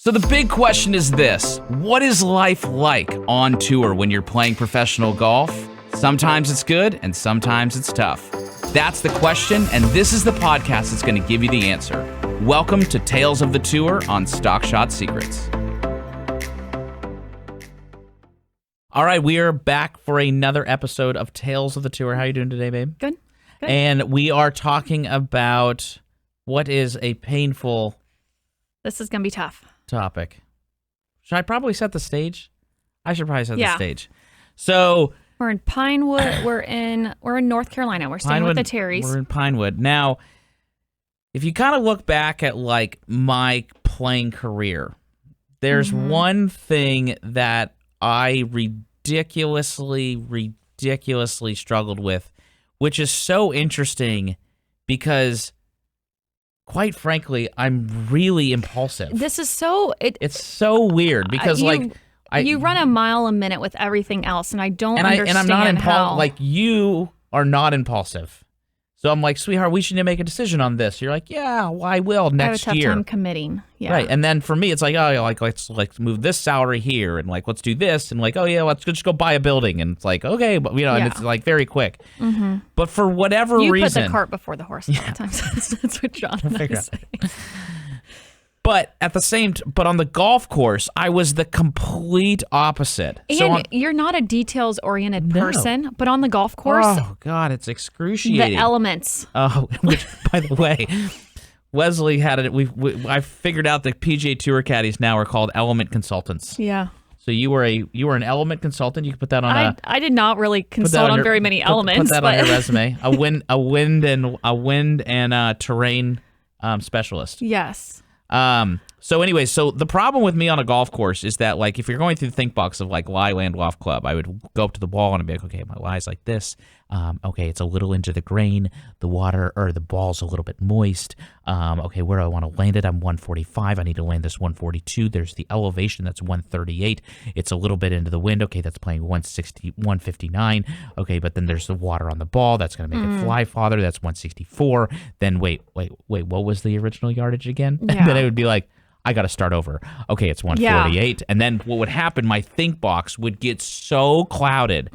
So the big question is this: what is life like on tour when you're playing professional golf? Sometimes it's good and sometimes it's tough. That's the question, and this is the podcast that's going to give you the answer. Welcome to Tales of the Tour on Stock Shot Secrets. All right, we are back for another episode of Tales of the Tour. How are you doing today, babe? Good. And we are talking about what is a painful... This is going to be tough. ...topic. Should I probably set the stage? I should probably set the stage. So... We're in Pinewood. We're in North Carolina. We're staying with the Terrys. We're in Pinewood. Now, if you kind of look back at like my playing career, there's one thing that I ridiculously struggled with, which is so interesting because, quite frankly, I'm really impulsive. This is so... It's so weird because you run a mile a minute with everything else, and I don't understand and I'm not how. Like, you are not impulsive. So I'm like, sweetheart, we should make a decision on this. You're like, yeah, well, I will next year. I have a tough time committing. Yeah. Right. And then for me, it's like, oh, yeah, let's move this salary here, and like, let's do this, and like, oh yeah, let's just go buy a building, and it's like, okay, but and it's like very quick. Mm-hmm. But for whatever reason, you put the cart before the horse a lot of times. That's what John and I say. But at the same but on the golf course, I was the complete opposite. And you're not a details-oriented person, but on the golf course... Oh, God, it's excruciating. The elements. Oh, which, by the way, Lesley had it. I figured out that PGA Tour caddies now are called element consultants. Yeah. So you were an element consultant. You could put that on I did not really consult on very many elements. Put that on your resume. A wind and terrain specialist. Yes. So anyway, so the problem with me on a golf course is that, like, if you're going through the think box of like lie, land, loft, club, I would go up to the ball and I'd be like, okay, my lie's like this. Okay, it's a little into the grain. The water or the ball's a little bit moist. Okay, where do I want to land it? I'm 145. I need to land this 142. There's the elevation that's 138. It's a little bit into the wind. Okay, that's playing 160, 159. Okay, but then there's the water on the ball. That's going to make it fly farther. That's 164. Then wait. What was the original yardage again? Yeah. And then it would be like, I got to start over. Okay, it's 148. Yeah. And then what would happen, my think box would get so clouded,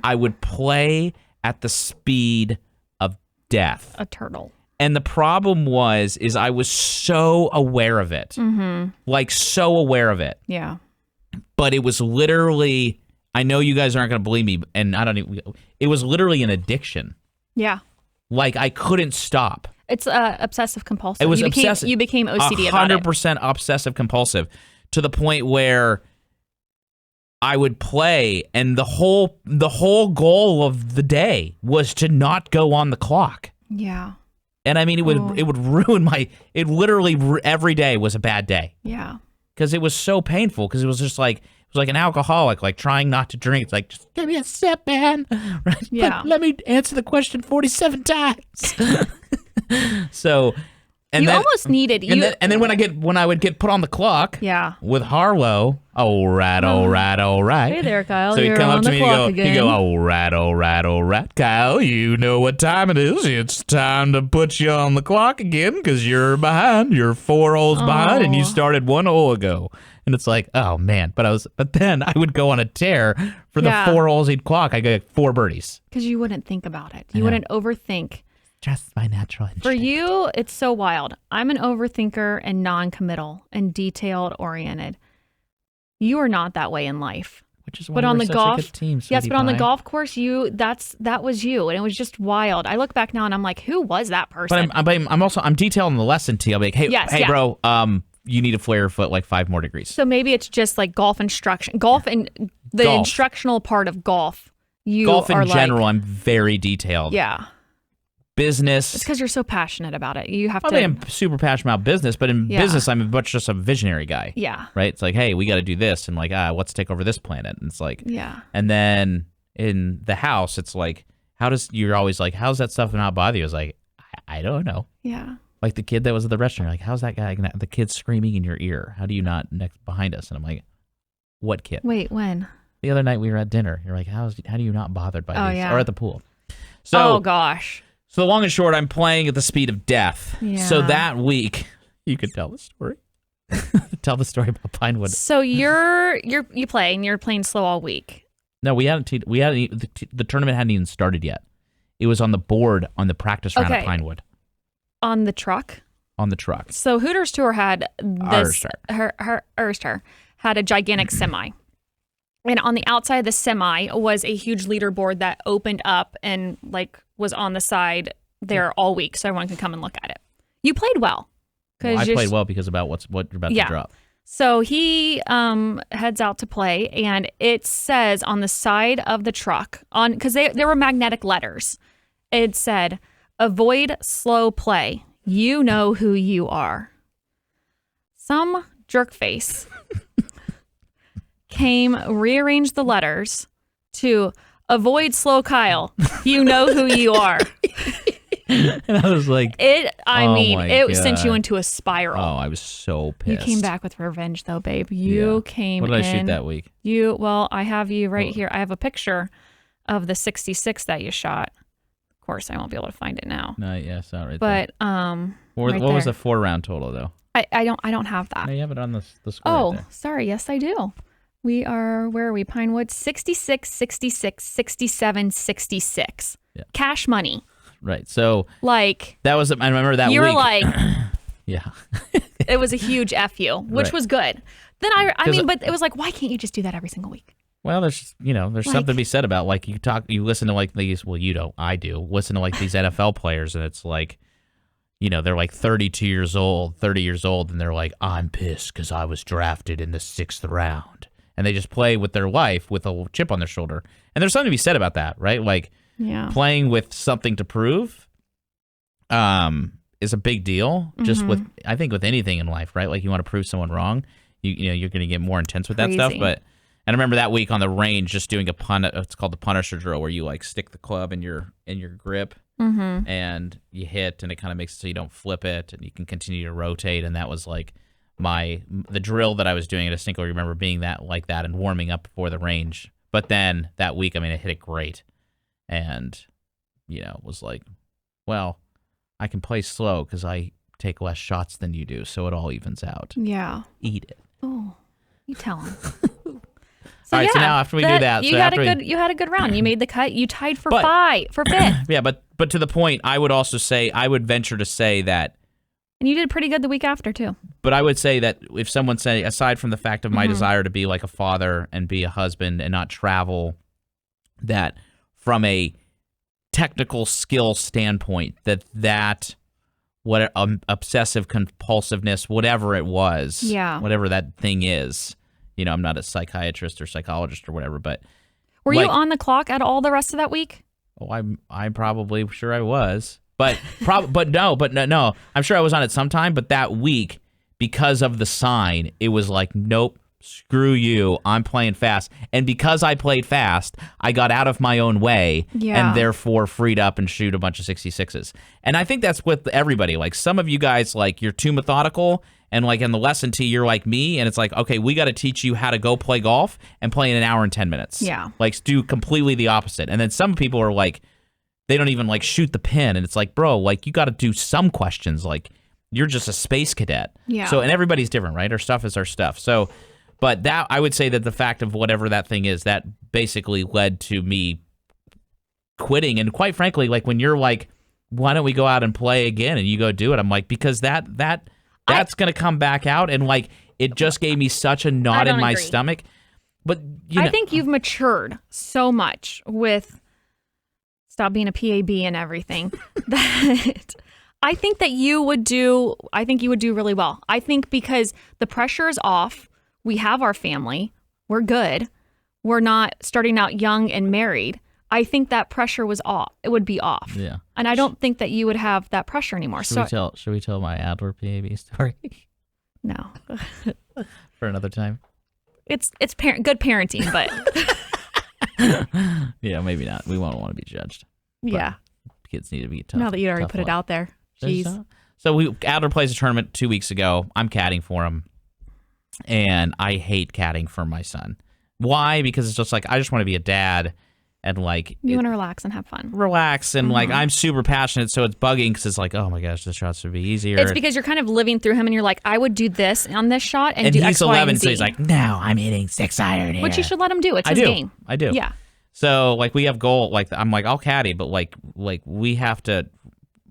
I would play at the speed of death. A turtle. And the problem is I was so aware of it. Like, so aware of it. Yeah. But it was literally, I know you guys aren't going to believe me, and it was literally an addiction. Yeah. Like, I couldn't stop. It's obsessive compulsive. It was obsessive. You became OCD about it. 100% obsessive compulsive, to the point where I would play, and the whole goal of the day was to not go on the clock. Yeah. And I mean, it would ruin it literally every day was a bad day. Yeah. Because it was so painful, because it was just like, like an alcoholic, like trying not to drink. It's like, just give me a sip, man. Right? Yeah. Let me answer the question 47 times. So, and you then almost needed and then when I would get put on the clock, with Harlow, all right. Hey there, Kyle. So he'd You're come on up to the me clock and again. he'd go, all right, Kyle. You know what time it is? It's time to put you on the clock again because you're behind. You're 4 holes behind, and you started 1 hole ago. And it's like, oh man, but then I would go on a tear for the 4 holes he'd clock. I go 4 birdies because you wouldn't think about it. You wouldn't overthink. Just my natural instinct. For you, it's so wild. I'm an overthinker and non-committal and detailed-oriented. You are not that way in life. Which is why we're such a good team, yes, but on the golf course, that was you, and it was just wild. I look back now and I'm like, who was that person? But I'm detailing the lesson to you. I'm like, hey, bro, you need to flare your foot like 5 more degrees. So maybe it's just like golf instruction, and the instructional part of golf. Golf in general, I'm very detailed. Yeah. Business. It's because you're so passionate about it. You have to. I'm super passionate about business, but in business, I'm much just a visionary guy. Yeah. Right? It's like, hey, we got to do this, and like, let's take over this planet. And it's like, yeah. And then in the house, it's like, you're always like, how's that stuff not bother you? It's like, I don't know. Yeah. Like the kid that was at the restaurant, like, how's that guy? The kid's screaming in your ear. How do you not next behind us? And I'm like, what kid? Wait, when? The other night we were at dinner. You're like, how do you not bothered by these? Yeah. Or at the pool. So, oh gosh. So the long and short, I'm playing at the speed of death. Yeah. So that week, you could tell the story. Tell the story about Pinewood. So you play and you're playing slow all week. No, we hadn't. The tournament hadn't even started yet. It was on the board on the practice round at Pinewood. On the truck. On the truck. So Hooters Tour had this. Her had a gigantic semi, and on the outside of the semi was a huge leaderboard that opened up and like was on the side there all week, so everyone could come and look at it. You played well. I played well because about what you're about to drop. So he heads out to play, and it says on the side of the truck, because there were magnetic letters, it said, "Avoid slow play. You know who you are." Some jerkface rearranged the letters to "Avoid slow Kyle. You know who you are." And I was like, it sent you into a spiral. Oh, I was so pissed. You came back with revenge though, babe. You came in. What did I shoot that week? I have you right here. I have a picture of the 66 that you shot. Of course, I won't be able to find it now. No, yeah, it's not right there. What was the 4-round total though? I don't have that. No, you have it on the score. Oh, right there. Sorry. Yes, I do. We are, where are we? Pinewood, 66, 66, 67, 66. Yeah. Cash money. Right. So like that was, I remember that you week. You were like, yeah. It was a huge FU, which was good. Then I mean, but it was like, why can't you just do that every single week? Well, there's something to be said about like you listen to like these, well, you don't, I do, listen to like these NFL players, and it's like, they're like 30 years old, and they're like, I'm pissed because I was drafted in the 6th round. And they just play with their life with a chip on their shoulder. And there's something to be said about that, right? Like, playing with something to prove is a big deal. Just I think with anything in life, right? Like you want to prove someone wrong, you're going to get more intense with that stuff. And I remember that week on the range, just doing it's called the Punisher drill, where you like stick the club in your grip and you hit, and it kind of makes it so you don't flip it, and you can continue to rotate. And that was like the drill that I was doing. I distinctly remember being like that and warming up before the range. But then that week, I mean, I hit it great. And, was like, well, I can play slow because I take less shots than you do, so it all evens out. Yeah. Eat it. Oh, you tell him. All right, so now after we do that, you had a good round. You made the cut. You tied for fifth. Yeah, but to the point, I would venture to say that. And you did pretty good the week after too. But I would say that if someone say, aside from the fact of my desire to be like a father and be a husband and not travel, that from a technical skill standpoint, that what obsessive compulsiveness, whatever it was, whatever that thing is, I'm not a psychiatrist or psychologist or whatever, but were you on the clock at all the rest of that week? Oh, I'm probably sure I was, but no, I'm sure I was on it sometime. But that week, because of the sign, it was like, nope. Screw you, I'm playing fast. And because I played fast, I got out of my own way and therefore freed up and shoot a bunch of 66s. And I think that's with everybody. Like some of you guys, like you're too methodical, and like in the lesson tee, you're like me, and it's like, okay, we got to teach you how to go play golf and play in an hour and 10 minutes. Yeah. Like do completely the opposite. And then some people are like, they don't even like shoot the pin. And it's like, bro, like you got to do some questions. Like you're just a space cadet. Yeah. So, and everybody's different, right? Our stuff is our stuff. So, but that, I would say that the fact of whatever that thing is, that basically led to me quitting. And quite frankly, like when you're like, why don't we go out and play again? And you go do it. I'm like, because that's going to come back out. And like, it just gave me such a knot in my stomach. But I think you've matured so much with stop being a PAB and everything that I think you would do really well. I think because the pressure is off. We have our family. We're good. We're not starting out young and married. I think that pressure was off. It would be off. Yeah. And I don't think that you would have that pressure anymore. Should we tell my Adler PAB story? No. For another time? It's good parenting, but yeah, maybe not. We won't want to be judged. Yeah. Kids need to be tough. Now that you already put it out there. Jeez. So Adler plays a tournament 2 weeks ago. I'm caddying for him. And I hate caddying for my son. Why? Because it's just like, I just want to be a dad and like you want to relax and have fun. Relax and like I'm super passionate, so it's bugging because it's like, oh my gosh, the shots would be easier. It's because you're kind of living through him, and you're like, I would do this on this shot and do he's X, 11, Y, and Z. so he's like, no, I'm hitting 6-iron here. Which you should let him do. It's his game. I do. Yeah. So like we have goal. Like I'm like I'll caddy, but like we have to.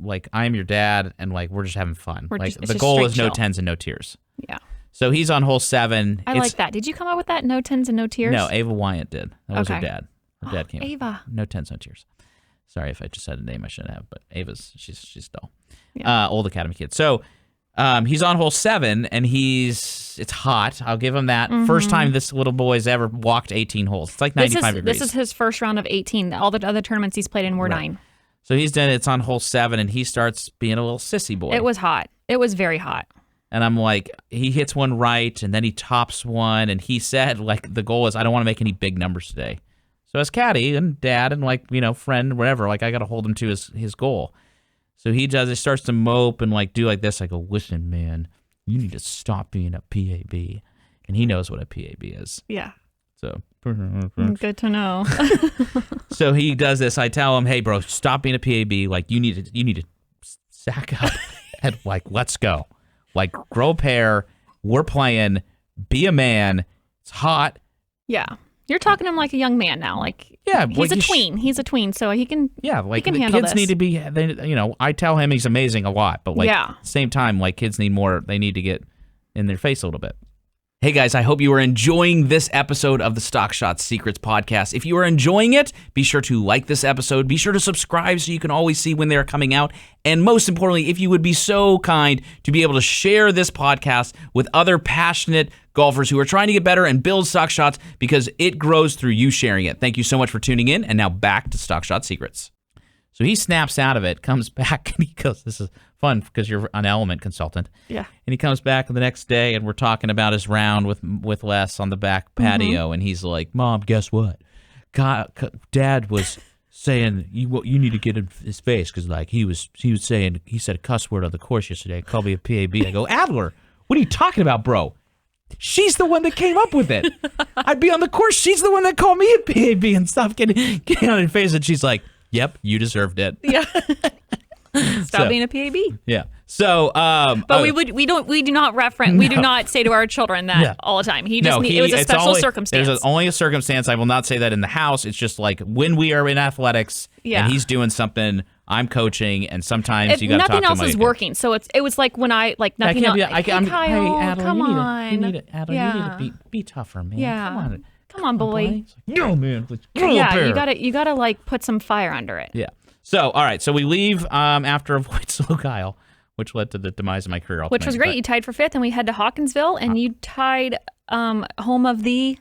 Like I'm your dad, and like we're just having fun. The goal is no tens and no tears. Yeah. So he's on hole 7. I like that. Did you come up with that? No tens and no tears? No, Ava Wyant did. That was her dad. Her dad came. Ava. No tens, no tears. Sorry if I just said a name I shouldn't have, but she's dull. Yeah. Old Academy kid. So he's on hole 7, and it's hot. I'll give him that. First time this little boy's ever walked 18 holes. It's like 95 degrees. This is his first round of 18. All the other tournaments he's played in were 9. So he's done it. It's on hole 7, and he starts being a little sissy boy. It was hot. It was very hot. And I'm like, he hits one right, and then he tops one, and he said, like, the goal is I don't want to make any big numbers today. So as caddy and dad and, like, friend, whatever, like, I got to hold him to his goal. So he starts to mope and, like, do like this. I go, listen, man, you need to stop being a PAB. And he knows what a PAB is. Yeah. So good to know. So he does this. I tell him, hey, bro, stop being a PAB. Like, you need to sack up and, like, let's go. Like, grow a pair. We're playing. Be a man. It's hot. Yeah. You're talking to him like a young man now. Like, yeah, he's a tween. He's a tween, so he can. Yeah, like he can the handle kids this. need to be. I tell him he's amazing a lot, but like yeah. at the same time, like kids need more. They need to get in their face a little bit. Hey guys, I hope you are enjoying this episode of the Stock Shot Secrets podcast. If you are enjoying it, be sure to like this episode. Be sure to subscribe so you can always see when they're coming out. And most importantly, if you would be so kind to be able to share this podcast with other passionate golfers who are trying to get better and build stock shots, because it grows through you sharing it. Thank you so much for tuning in. And now back to Stock Shot Secrets. So he snaps out of it, comes back, and he goes, this is fun because you're an element consultant. Yeah. And he comes back the next day, and we're talking about his round with Les on the back patio, and he's like, Mom, guess what? Dad was saying you need to get in his face because like he said a cuss word on the course yesterday, called me a PAB. I go, Adler, what are you talking about, bro? She's the one that came up with it. I'd be on the course. She's the one that called me a PAB and stuff. Getting on her face, and she's like, yep, you deserved it. Yeah. Stop being a PAB. Yeah. So, but we do not reference. We do not say to our children that all the time. It was a special circumstance. There's only a circumstance. I will not say that in the house. It's just like when we are in athletics and he's doing something, I'm coaching, and sometimes you got to talk to him. Nothing else is working. So it was like when I like nothing else. Hey, Kyle, Adler, come on. You need to be tougher, man. Yeah. Come on, boy. Like, no, man. Yeah, you gotta like put some fire under it. Yeah. So, all right. So we leave after avoid slow Kyle, which led to the demise of my career. Which was great. You tied for 5th, and we head to Hawkinsville, and you tied home of the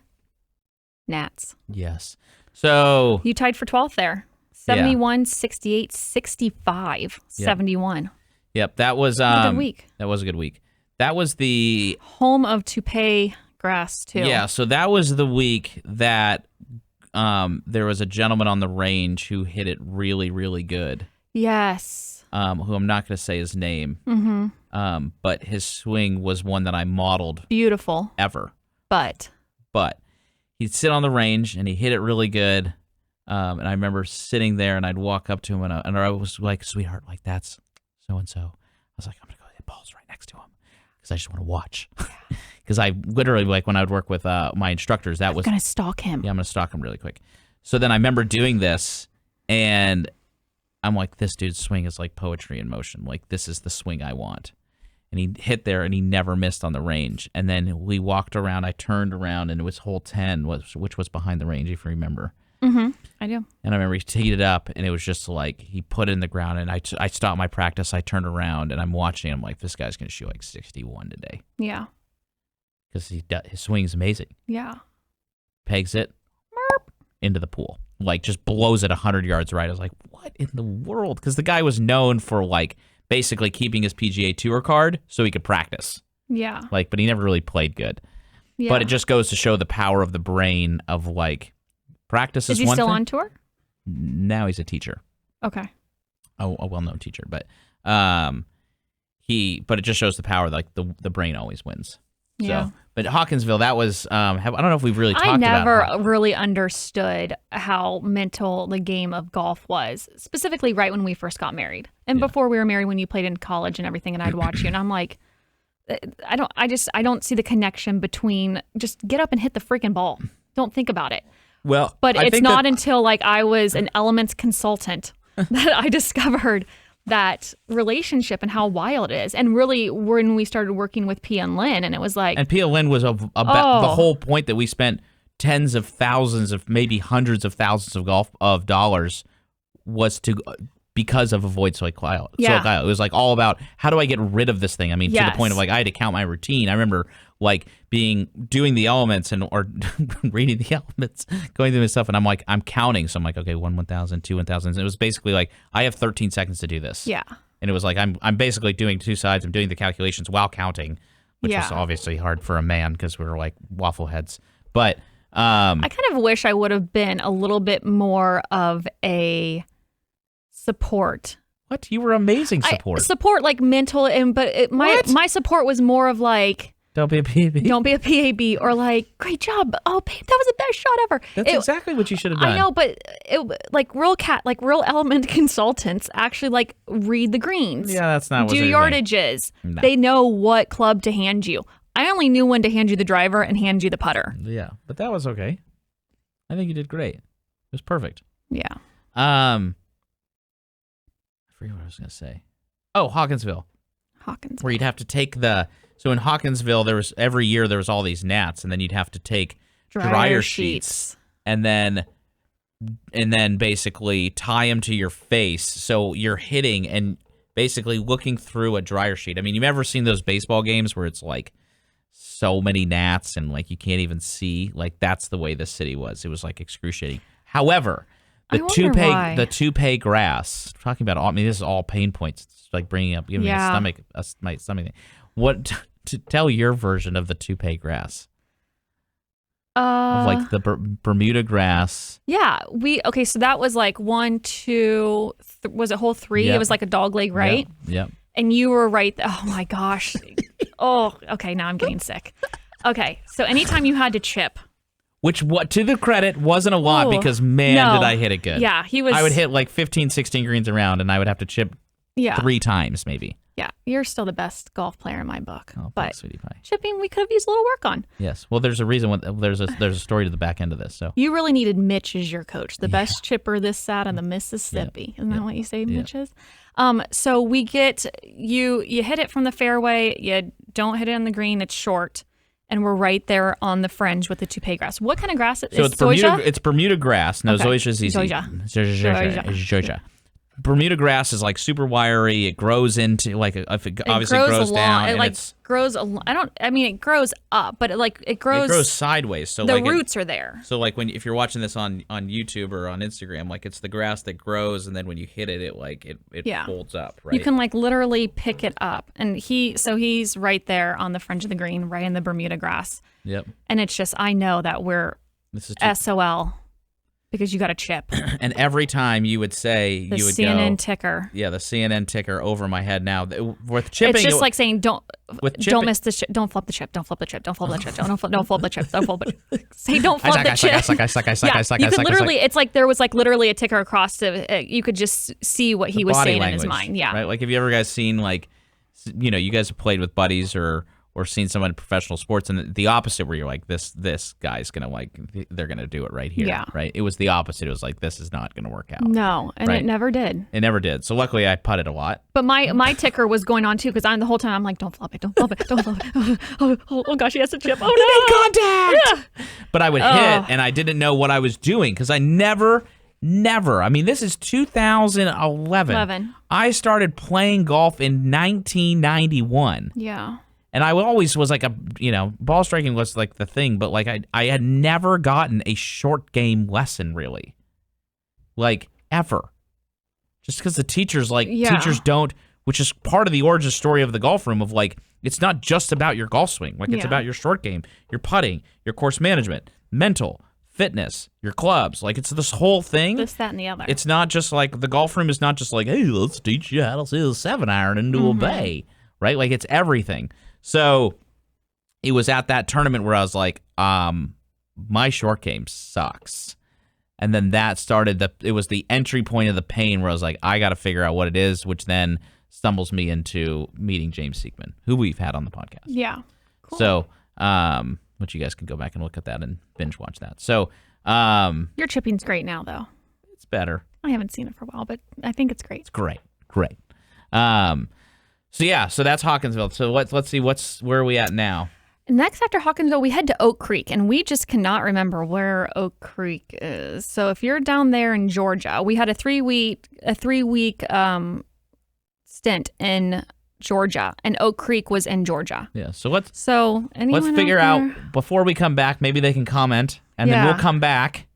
gnats. Yes. So you tied for 12th there. 71, 68, 65, 71. Yep. That was a good week. That was a good week. That was the home of toupee grass too. Yeah. So that was the week that there was a gentleman on the range who hit it really, really good. Yes. Who I'm not going to say his name. Mm-hmm. But his swing was one that I modeled. Beautiful. Ever. But he'd sit on the range and he hit it really good. And I remember sitting there and I'd walk up to him and I was like, sweetheart, like that's so-and-so. I was like, I'm going to go hit balls right next to him because I just want to watch. Because I literally, like when I would work with my instructors, I'm going to stalk him. Yeah, I'm going to stalk him really quick. So then I remember doing this and I'm like, this dude's swing is like poetry in motion. Like this is the swing I want. And he hit there and he never missed on the range. And then we walked around, I turned around and it was hole 10, which was behind the range, if you remember. Mm-hmm. I do. And I remember he teed it up, and it was just like he put it in the ground, and I stopped my practice. I turned around, and I'm watching. I'm like, this guy's going to shoot like 61 today. Yeah. Because his swing's amazing. Yeah. Pegs it into the pool. Like, just blows it 100 yards right. I was like, what in the world? Because the guy was known for, like, basically keeping his PGA Tour card so he could practice. Yeah. Like, but he never really played good. Yeah. But it just goes to show the power of the brain of, like, practice is one thing. Is he still on tour? Now he's a teacher. Okay. A well-known teacher, but but it just shows the power. Like the brain always wins. Yeah. So, But Hawkinsville, that was, I don't know if we've really talked about it. I never really understood how mental the game of golf was, specifically right when we first got married. And before we were married, when you played in college and everything, and I'd watch you, and I'm like, I don't see the connection between just get up and hit the freaking ball. Don't think about it. Well, but it's not until like I was an elements consultant that I discovered that relationship and how wild it is. And really, when we started working with Pia and Lynn, and it was like... And Pia and Lynn was the whole point that we spent tens of thousands of, maybe hundreds of thousands of dollars was because of Avoid Soy Kyle. Yeah. It was like all about, how do I get rid of this thing? I mean, to the point of like, I had to count my routine. I remember like doing the elements or reading the elements, going through this stuff, and I'm like, I'm counting. So I'm like, okay, 1,000, 2 1,000. And it was basically like, I have 13 seconds to do this. Yeah. And it was like, I'm basically doing two sides. I'm doing the calculations while counting, which was obviously hard for a man because we were like waffle heads. But I kind of wish I would have been a little bit more of a support. What? You were amazing support. Support like mental, but my support was more of like, don't be a PAB. Don't be a PAB, or like, great job. Oh, babe, that was the best shot ever. That's exactly what you should have done. I know, but real element consultants actually like read the greens. Yeah, that's not what do yardages. No. They know what club to hand you. I only knew when to hand you the driver and hand you the putter. Yeah, but that was okay. I think you did great. It was perfect. Yeah. I forget what I was going to say. Oh, Hawkinsville. Where you'd have to take so in Hawkinsville, every year there was all these gnats, and then you'd have to take dryer sheets and then basically tie them to your face. So you're hitting and basically looking through a dryer sheet. I mean, you've ever seen those baseball games where it's like so many gnats and like you can't even see? Like that's the way this city was. It was like excruciating. However, the toupee grass. Talking about this is all pain points. It's like giving me my stomach. What to tell your version of the toupee grass? Of like the Bermuda grass. Yeah, so that was like 1, 2, was it hole 3? Yep. It was like a dog leg, right? Yep. And you were right. Oh my gosh. Oh, okay. Now I'm getting sick. Okay, so anytime you had to chip. Which, to the credit, wasn't a lot because, man, did I hit it good. Yeah, he was... I would hit like 15, 16 greens around, and I would have to chip 3 times, maybe. Yeah, you're still the best golf player in my book. Oh, but sweetie pie. Chipping, we could have used a little work on. Yes. Well, there's a reason. There's a story to the back end of this. So you really needed Mitch as your coach, the best chipper this side of the Mississippi. Isn't that what you say, Mitch is? So we get you hit it from the fairway. You don't hit it on the green. It's short. And we're right there on the fringe with the toupee grass. What kind of grass is it? It's Bermuda grass. No, Zoysia is easy. Zoysia. Bermuda grass is like super wiry. It grows into like if it obviously grows down. It grows. It grows up, but it grows. It grows sideways. So the roots are there. So like if you're watching this on YouTube or on Instagram, like it's the grass that grows, and then when you hit it, it folds up. Right. You can like literally pick it up, and he's right there on the fringe of the green, right in the Bermuda grass. Yep. And it's just I know that we're SOL. Because you got a chip. And every time you would say, the CNN ticker. Yeah, the CNN ticker over my head now. With chipping, it's just like saying, don't miss the chip. Don't flip the chip. Don't flip the chip. Don't flip the chip. Don't flip the chip. Don't flip it. Say, don't flip the chip. I suck. You could literally, it's like there was like literally a ticker across you could just see what he was saying in his mind. Yeah. Right. Like, have you ever guys seen like, you guys have played with buddies or seen someone in professional sports, and the opposite where you're like, this guy's gonna they're gonna do it right here. Yeah. Right. It was the opposite. It was like, this is not gonna work out. No, and it never did. It never did. So luckily I putted a lot. But my ticker was going on too, because the whole time I'm like, don't flip it, don't flip it, don't flip it. Oh gosh, he has a chip. Oh no, he made contact. Yeah. But I would hit, and I didn't know what I was doing because I never. I mean, this is 2011. I started playing golf in 1991. Yeah. And I always was like ball striking was like the thing, but like I had never gotten a short game lesson really. Like ever. Just because the teachers teachers don't, which is part of the origin story of the golf room of like, it's not just about your golf swing. Like it's about your short game, your putting, your course management, mental, fitness, your clubs. Like it's this whole thing. This, that, and the other. It's not just like, the golf room is not just like, hey, let's teach you how to see a 7-iron into a bay. Right? Like it's everything. So it was at that tournament where I was like, my short game sucks. And then that started it was the entry point of the pain where I was like, I got to figure out what it is, which then stumbles me into meeting James Siegman, who we've had on the podcast. Yeah. Cool. So, which you guys can go back and look at that and binge watch that. So, your chipping's great now, though. it's better. I haven't seen it for a while, but I think it's great. It's great. So that's Hawkinsville. So let's see where are we at now? Next after Hawkinsville, we head to Oak Creek, and we just cannot remember where Oak Creek is. So if you're down there in Georgia, we had a three week stint in Georgia, and Oak Creek was in Georgia. Yeah. So let's figure out before we come back. Maybe they can comment, and then we'll come back.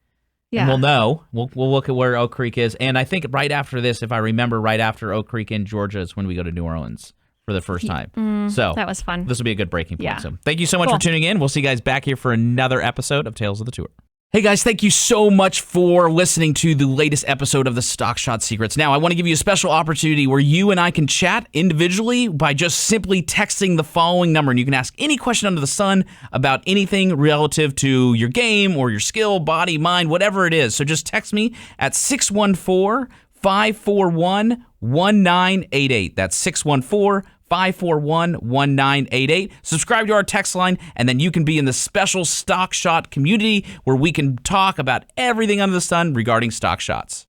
Yeah. And we'll know. We'll look at where Oak Creek is. And I think right after this, if I remember, right after Oak Creek in Georgia is when we go to New Orleans for the first time. So that was fun. This will be a good breaking point. Yeah. So thank you so much for tuning in. We'll see you guys back here for another episode of Tales of the Tour. Hey guys, thank you so much for listening to the latest episode of the Stock Shot Secrets. Now, I want to give you a special opportunity where you and I can chat individually by just simply texting the following number. And you can ask any question under the sun about anything relative to your game or your skill, body, mind, whatever it is. So just text me at 614-541-1988. That's 614-541-1988. Subscribe to our text line, and then you can be in the special Stock Shot community where we can talk about everything under the sun regarding stock shots.